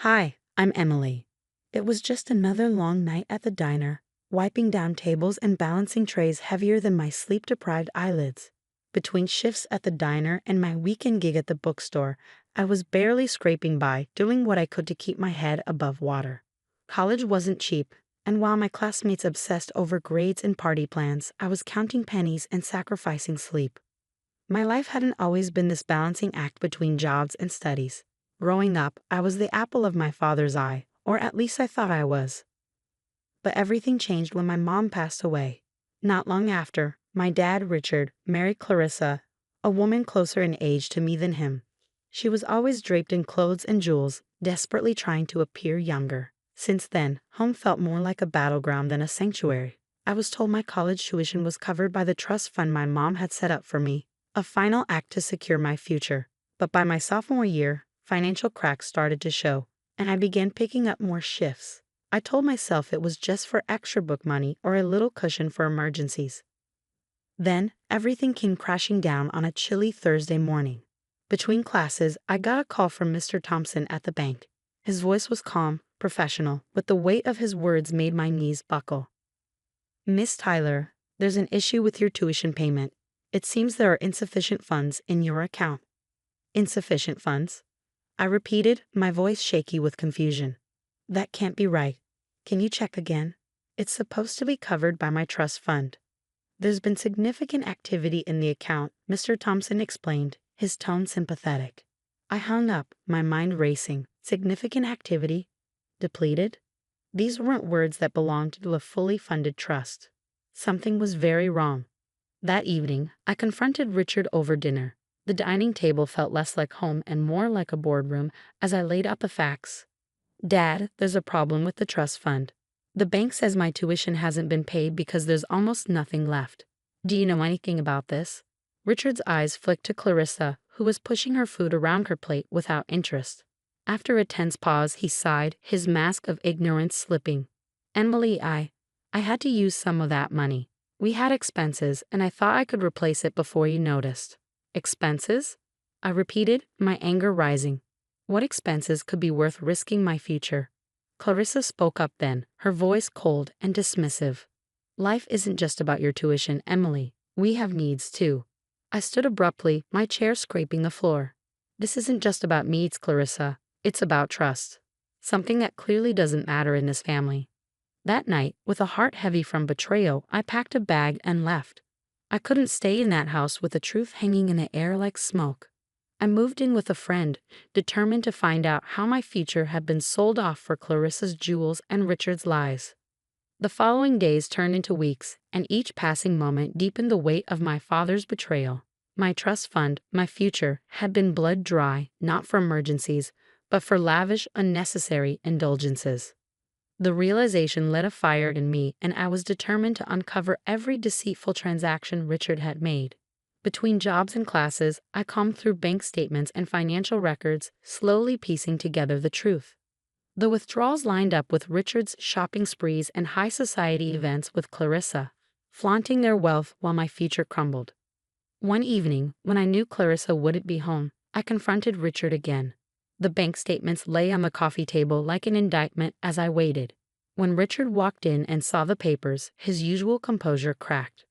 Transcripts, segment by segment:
Hi, I'm Emily. It was just another long night at the diner, wiping down tables and balancing trays heavier than my sleep-deprived eyelids. Between shifts at the diner and my weekend gig at the bookstore, I was barely scraping by, doing what I could to keep my head above water. College wasn't cheap, and while my classmates obsessed over grades and party plans, I was counting pennies and sacrificing sleep. My life hadn't always been this balancing act between jobs and studies. Growing up, I was the apple of my father's eye, or at least I thought I was. But everything changed when my mom passed away. Not long after, my dad, Richard, married Clarissa, a woman closer in age to me than him. She was always draped in clothes and jewels, desperately trying to appear younger. Since then, home felt more like a battleground than a sanctuary. I was told my college tuition was covered by the trust fund my mom had set up for me, a final act to secure my future. But by my sophomore year, financial cracks started to show, and I began picking up more shifts. I told myself it was just for extra book money or a little cushion for emergencies. Then, everything came crashing down on a chilly Thursday morning. Between classes, I got a call from Mr. Thompson at the bank. His voice was calm, professional, but the weight of his words made my knees buckle. "Miss Tyler, there's an issue with your tuition payment. It seems there are insufficient funds in your account." "Insufficient funds?" I repeated, my voice shaky with confusion. "That can't be right. Can you check again? It's supposed to be covered by my trust fund." "There's been significant activity in the account," Mr. Thompson explained, his tone sympathetic. I hung up, my mind racing. Significant activity? Depleted? These weren't words that belonged to a fully funded trust. Something was very wrong. That evening, I confronted Richard over dinner. The dining table felt less like home and more like a boardroom as I laid out the facts. "Dad, there's a problem with the trust fund. The bank says my tuition hasn't been paid because there's almost nothing left. Do you know anything about this?" Richard's eyes flicked to Clarissa, who was pushing her food around her plate without interest. After a tense pause, he sighed, his mask of ignorance slipping. "Emily, I had to use some of that money. We had expenses, and I thought I could replace it before you noticed." "Expenses?" I repeated, my anger rising. What expenses could be worth risking my future? Clarissa spoke up then, her voice cold and dismissive. "Life isn't just about your tuition, Emily. We have needs too." I stood abruptly, my chair scraping the floor. "This isn't just about needs, Clarissa. It's about trust. Something that clearly doesn't matter in this family." That night, with a heart heavy from betrayal, I packed a bag and left. I couldn't stay in that house with the truth hanging in the air like smoke. I moved in with a friend, determined to find out how my future had been sold off for Clarissa's jewels and Richard's lies. The following days turned into weeks, and each passing moment deepened the weight of my father's betrayal. My trust fund, my future, had been blood dry, not for emergencies, but for lavish, unnecessary indulgences. The realization lit a fire in me, and I was determined to uncover every deceitful transaction Richard had made. Between jobs and classes, I combed through bank statements and financial records, slowly piecing together the truth. The withdrawals lined up with Richard's shopping sprees and high society events with Clarissa, flaunting their wealth while my future crumbled. One evening, when I knew Clarissa wouldn't be home, I confronted Richard again. The bank statements lay on the coffee table like an indictment as I waited. When Richard walked in and saw the papers, his usual composure cracked.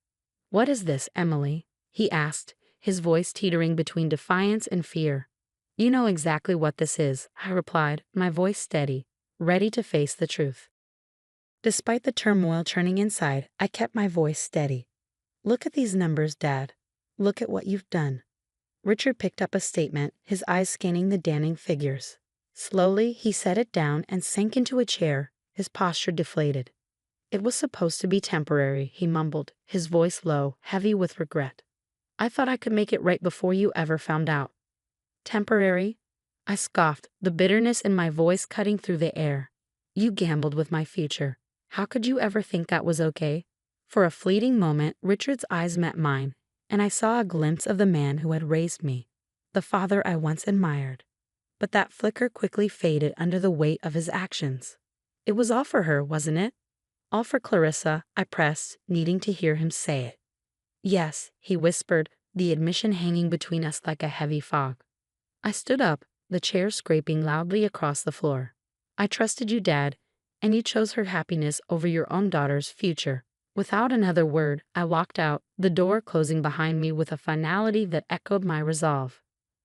"What is this, Emily?" he asked, his voice teetering between defiance and fear. "You know exactly what this is," I replied, my voice steady, ready to face the truth. Despite the turmoil churning inside, I kept my voice steady. "Look at these numbers, Dad. Look at what you've done." Richard picked up a statement, his eyes scanning the damning figures. Slowly, he set it down and sank into a chair, his posture deflated. "It was supposed to be temporary," he mumbled, his voice low, heavy with regret. "I thought I could make it right before you ever found out." "Temporary?" I scoffed, the bitterness in my voice cutting through the air. "You gambled with my future. How could you ever think that was okay?" For a fleeting moment, Richard's eyes met mine, and I saw a glimpse of the man who had raised me, the father I once admired. But that flicker quickly faded under the weight of his actions. "It was all for her, wasn't it?" "All for Clarissa," I pressed, needing to hear him say it. "Yes," he whispered, the admission hanging between us like a heavy fog. I stood up, the chair scraping loudly across the floor. I trusted you, Dad, and you chose her happiness over your own daughter's future." Without another word, I walked out, the door closing behind me with a finality that echoed my resolve.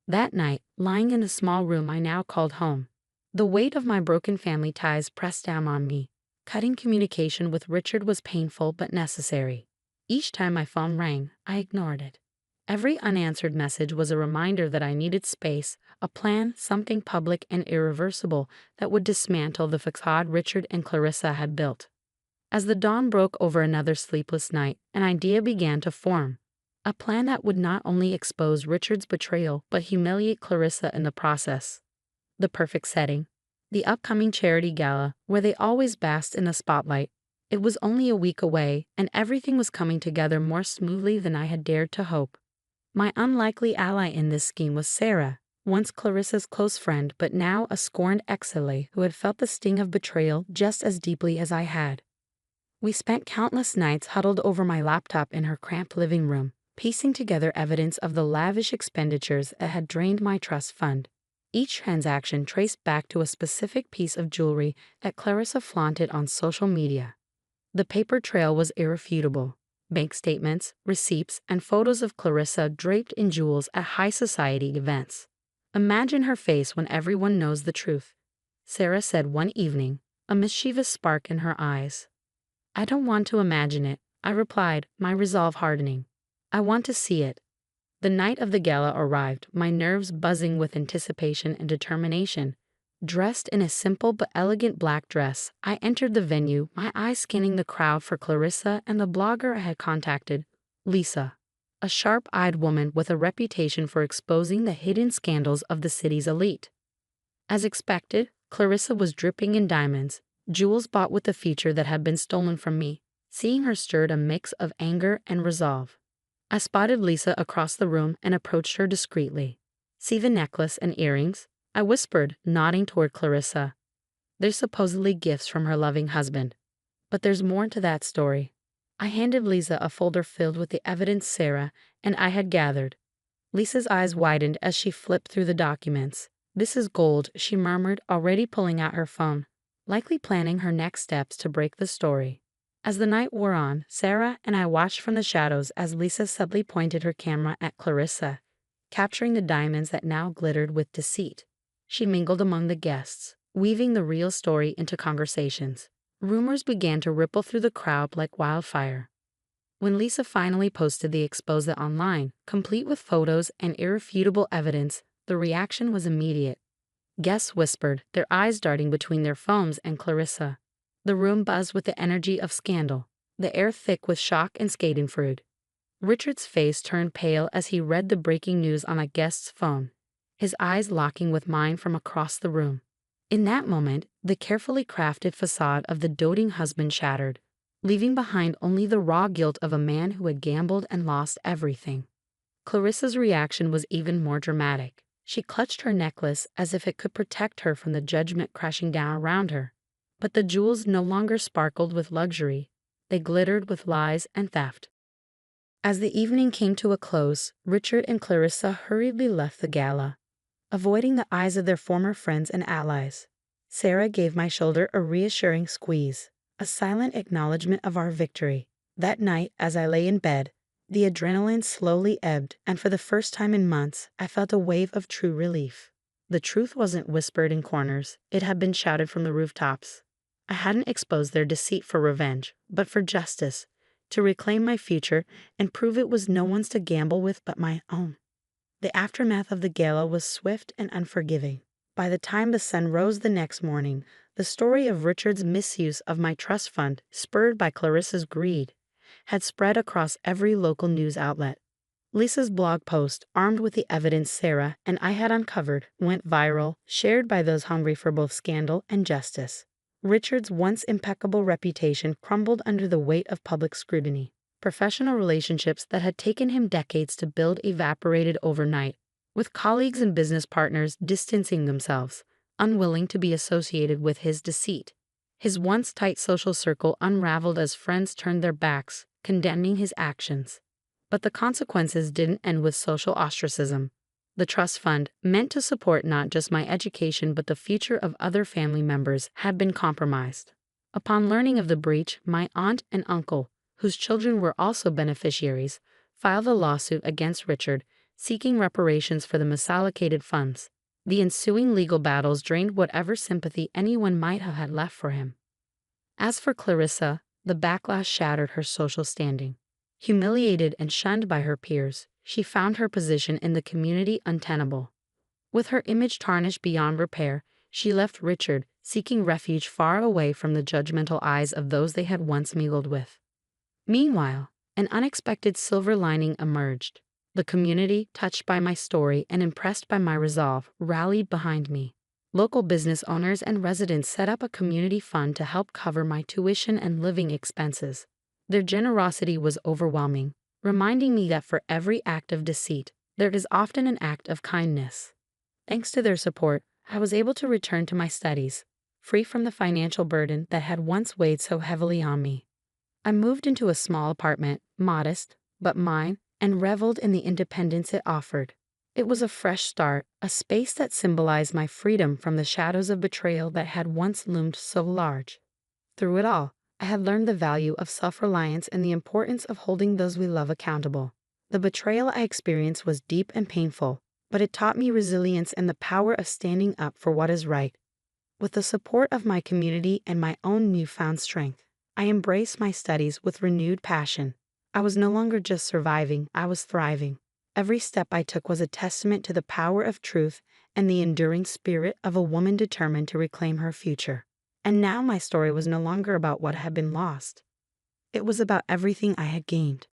That night, lying in the small room I now called home, the weight of my broken family ties pressed down on me. Cutting communication with Richard was painful but necessary. Each time my phone rang, I ignored it. Every unanswered message was a reminder that I needed space, a plan, something public and irreversible that would dismantle the facade Richard and Clarissa had built. As the dawn broke over another sleepless night, an idea began to form. A plan that would not only expose Richard's betrayal but humiliate Clarissa in the process. The perfect setting. The upcoming charity gala, where they always basked in the spotlight. It was only a week away, and everything was coming together more smoothly than I had dared to hope. My unlikely ally in this scheme was Sarah, once Clarissa's close friend but now a scorned ex-ally who had felt the sting of betrayal just as deeply as I had. We spent countless nights huddled over my laptop in her cramped living room, piecing together evidence of the lavish expenditures that had drained my trust fund. Each transaction traced back to a specific piece of jewelry that Clarissa flaunted on social media. The paper trail was irrefutable. Bank statements, receipts, and photos of Clarissa draped in jewels at high society events. "Imagine her face when everyone knows the truth," Sarah said one evening, a mischievous spark in her eyes. "I don't want to imagine it," I replied, my resolve hardening. "I want to see it." The night of the gala arrived, my nerves buzzing with anticipation and determination. Dressed in a simple but elegant black dress, I entered the venue, my eyes scanning the crowd for Clarissa and the blogger I had contacted, Lisa, a sharp-eyed woman with a reputation for exposing the hidden scandals of the city's elite. As expected, Clarissa was dripping in diamonds, jewels bought with the future that had been stolen from me. Seeing her stirred a mix of anger and resolve. I spotted Lisa across the room and approached her discreetly. "See the necklace and earrings?" I whispered, nodding toward Clarissa. "They're supposedly gifts from her loving husband. But there's more to that story." I handed Lisa a folder filled with the evidence Sarah and I had gathered. Lisa's eyes widened as she flipped through the documents. "This is gold," she murmured, already pulling out her phone, likely planning her next steps to break the story. As the night wore on, Sarah and I watched from the shadows as Lisa subtly pointed her camera at Clarissa, capturing the diamonds that now glittered with deceit. She mingled among the guests, weaving the real story into conversations. Rumors began to ripple through the crowd like wildfire. When Lisa finally posted the expose online, complete with photos and irrefutable evidence, the reaction was immediate. Guests whispered, their eyes darting between their phones and Clarissa. The room buzzed with the energy of scandal, the air thick with shock and schadenfreude. Richard's face turned pale as he read the breaking news on a guest's phone, his eyes locking with mine from across the room. In that moment, the carefully crafted facade of the doting husband shattered, leaving behind only the raw guilt of a man who had gambled and lost everything. Clarissa's reaction was even more dramatic. She clutched her necklace as if it could protect her from the judgment crashing down around her. But the jewels no longer sparkled with luxury. They glittered with lies and theft. As the evening came to a close, Richard and Clarissa hurriedly left the gala, avoiding the eyes of their former friends and allies. Sarah gave my shoulder a reassuring squeeze, a silent acknowledgement of our victory. That night, as I lay in bed, the adrenaline slowly ebbed, and for the first time in months, I felt a wave of true relief. The truth wasn't whispered in corners, it had been shouted from the rooftops. I hadn't exposed their deceit for revenge, but for justice, to reclaim my future and prove it was no one's to gamble with but my own. The aftermath of the gala was swift and unforgiving. By the time the sun rose the next morning, the story of Richard's misuse of my trust fund, spurred by Clarissa's greed, had spread across every local news outlet. Lisa's blog post, armed with the evidence Sarah and I had uncovered, went viral, shared by those hungry for both scandal and justice. Richard's once impeccable reputation crumbled under the weight of public scrutiny. Professional relationships that had taken him decades to build evaporated overnight, with colleagues and business partners distancing themselves, unwilling to be associated with his deceit. His once tight social circle unraveled as friends turned their backs, condemning his actions. But the consequences didn't end with social ostracism. The trust fund, meant to support not just my education but the future of other family members, had been compromised. Upon learning of the breach, my aunt and uncle, whose children were also beneficiaries, filed a lawsuit against Richard, seeking reparations for the misallocated funds. The ensuing legal battles drained whatever sympathy anyone might have had left for him. As for Clarissa, the backlash shattered her social standing. Humiliated and shunned by her peers, she found her position in the community untenable. With her image tarnished beyond repair, she left Richard, seeking refuge far away from the judgmental eyes of those they had once mingled with. Meanwhile, an unexpected silver lining emerged. The community, touched by my story and impressed by my resolve, rallied behind me. Local business owners and residents set up a community fund to help cover my tuition and living expenses. Their generosity was overwhelming, reminding me that for every act of deceit, there is often an act of kindness. Thanks to their support, I was able to return to my studies, free from the financial burden that had once weighed so heavily on me. I moved into a small apartment, modest, but mine, and reveled in the independence it offered. It was a fresh start, a space that symbolized my freedom from the shadows of betrayal that had once loomed so large. Through it all, I had learned the value of self-reliance and the importance of holding those we love accountable. The betrayal I experienced was deep and painful, but it taught me resilience and the power of standing up for what is right. With the support of my community and my own newfound strength, I embraced my studies with renewed passion. I was no longer just surviving, I was thriving. Every step I took was a testament to the power of truth and the enduring spirit of a woman determined to reclaim her future. And now my story was no longer about what had been lost. It was about everything I had gained.